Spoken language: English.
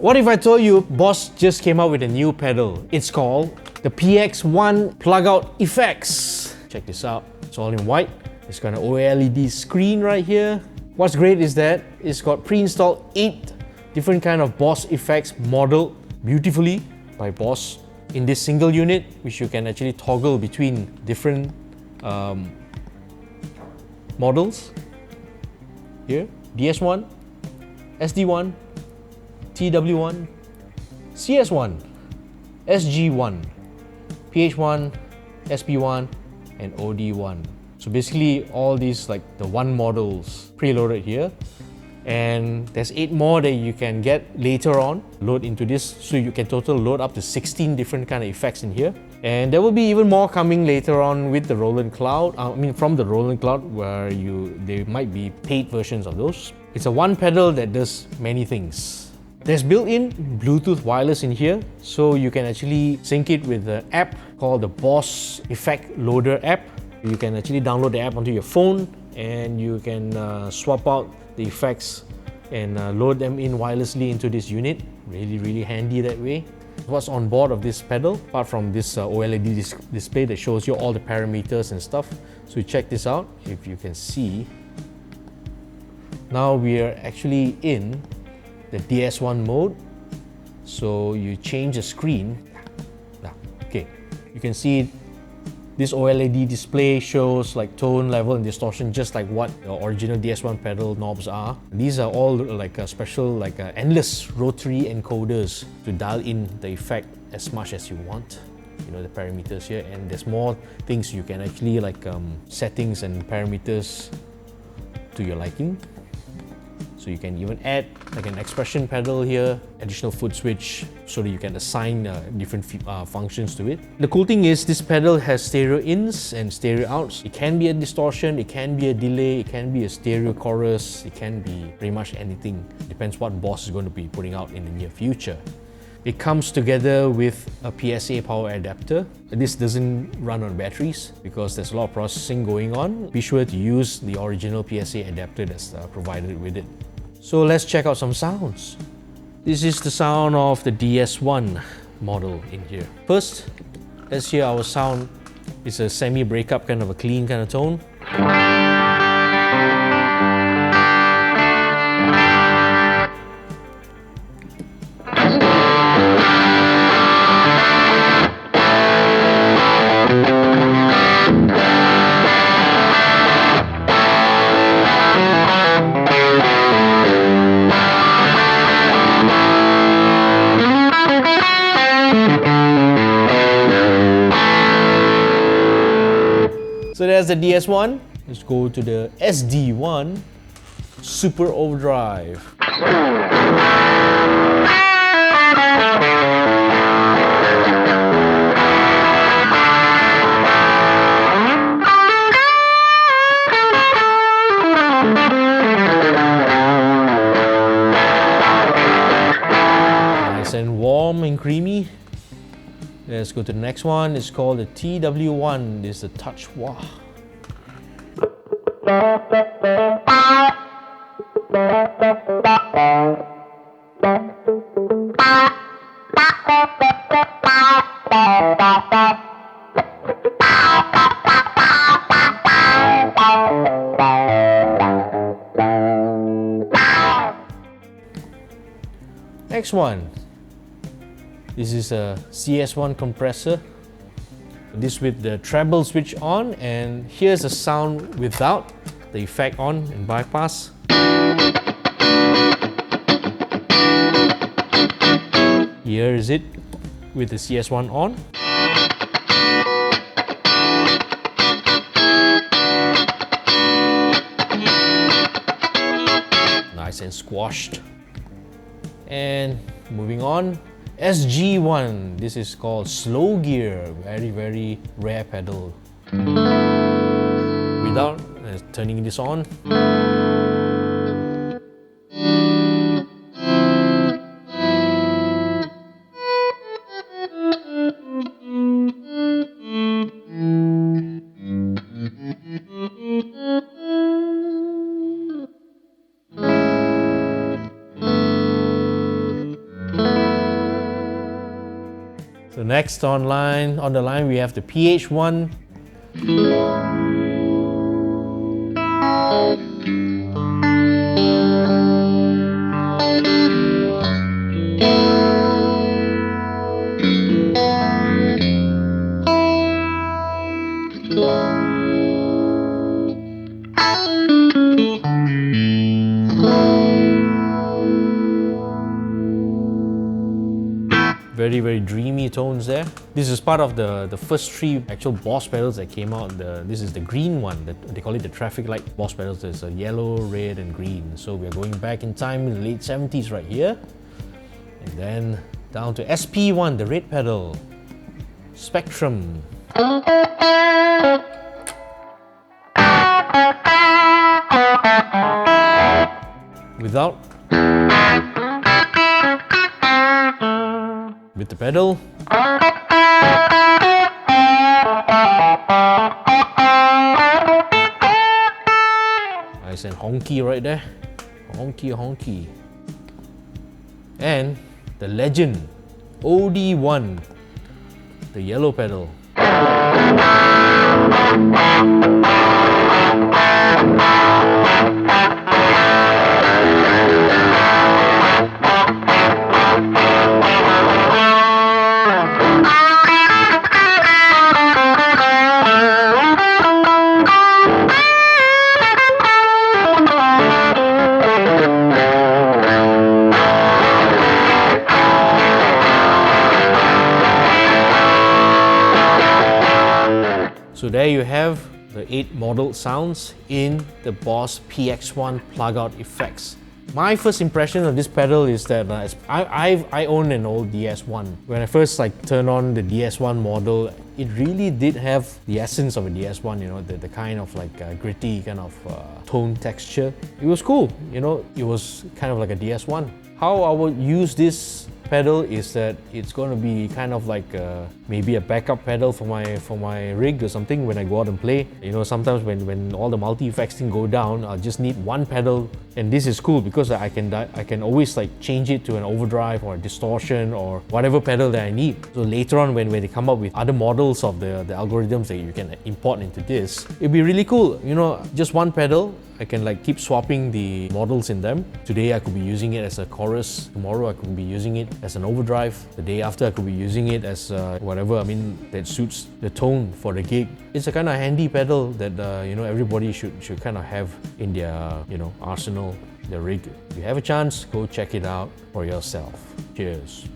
What if I told you Boss just came out with a new pedal? It's called the PX1 Plug-Out Effects. Check this out. It's all in white. It's got an OLED screen right here. What's great is that it's got pre-installed 8 different kind of Boss effects modeled beautifully by Boss in this single unit, which you can actually toggle between different models. Here, DS1, SD1, TW1, CS1, SG1, PH1, SP1, and OD1. So basically all these like the one models preloaded here, and there's 8 more that you can get later on, load into this, so you can total load up to 16 different kind of effects in here. And there will be even more coming later on with the Roland Cloud, from the Roland Cloud, where there might be paid versions of those. It's a one pedal that does many things. There's built-in Bluetooth wireless in here, so you can actually sync it with the app called the Boss Effect Loader app. You can actually download the app onto your phone, and you can swap out the effects and load them in wirelessly into this unit. Really handy that way. What's on board of this pedal, apart from this OLED display that shows you all the parameters and stuff. So check this out. If you can see, now we are actually in the DS1 mode. So you change the screen. Okay, you can see this OLED display shows like tone, level, and distortion, just like what the original DS1 pedal knobs are. These are all like a special, endless rotary encoders to dial in the effect as much as you want. You know, the parameters here, and there's more things you can actually settings and parameters to your liking. So you can even add like an expression pedal here, additional foot switch, so that you can assign different functions to it. The cool thing is this pedal has stereo ins and stereo outs. It can be a distortion, it can be a delay, it can be a stereo chorus, it can be pretty much anything. Depends what Boss is going to be putting out in the near future. It comes together with a PSA power adapter. This doesn't run on batteries because there's a lot of processing going on. Be sure to use the original PSA adapter that's provided with it. So let's check out some sounds. This is the sound of the DS1 model in here. First, let's hear our sound. It's a semi-breakup kind of a clean kind of tone. So there's the DS1. Let's go to the SD1 Super Overdrive. Nice and warm and creamy. Let's go to the next one. It's called the TW1. This is the Touch Wah. Next one. This is a CS1 compressor. This with the treble switch on, and here's a sound without the effect on and bypass. Here is it with the CS1 on. Nice and squashed. And moving on, SG1. This is called Slow Gear. Very rare pedal. Without turning this on. So next on the line we have the PH1. Very, very dreamy tones there. This is part of the first 3 actual Boss pedals that came out. This is the green one, they call it the traffic light Boss pedals. There's a yellow, red and green. So we're going back in time in the late 70s right here. And then down to SP1, the red pedal. Spectrum. Without. With the pedal. Nice and honky right there. Honky, honky. And the legend, OD1, the yellow pedal. So there you have the 8 modeled sounds in the Boss PX1 plug-out effects. My first impression of this pedal is that I own an old DS1. When I first turned on the DS1 model, it really did have the essence of a DS1, you know, the kind of gritty kind of tone texture. It was cool, you know, it was kind of like a DS1. How I would use this pedal is that it's going to be kind of like maybe a backup pedal for my rig or something when I go out and play. You know, sometimes when all the multi-effects thing go down, I'll just need one pedal, and this is cool because I can always change it to an overdrive or a distortion or whatever pedal that I need. So later on when they come up with other models of the algorithms that you can import into this, it'd be really cool. You know, just one pedal, I can keep swapping the models in them. Today I could be using it as a chorus, tomorrow I could be using it as an overdrive, the day after I could be using it as whatever, that suits the tone for the gig. It's a kind of handy pedal that you know, everybody should kind of have in their arsenal, their rig. If you have a chance, go check it out for yourself. Cheers.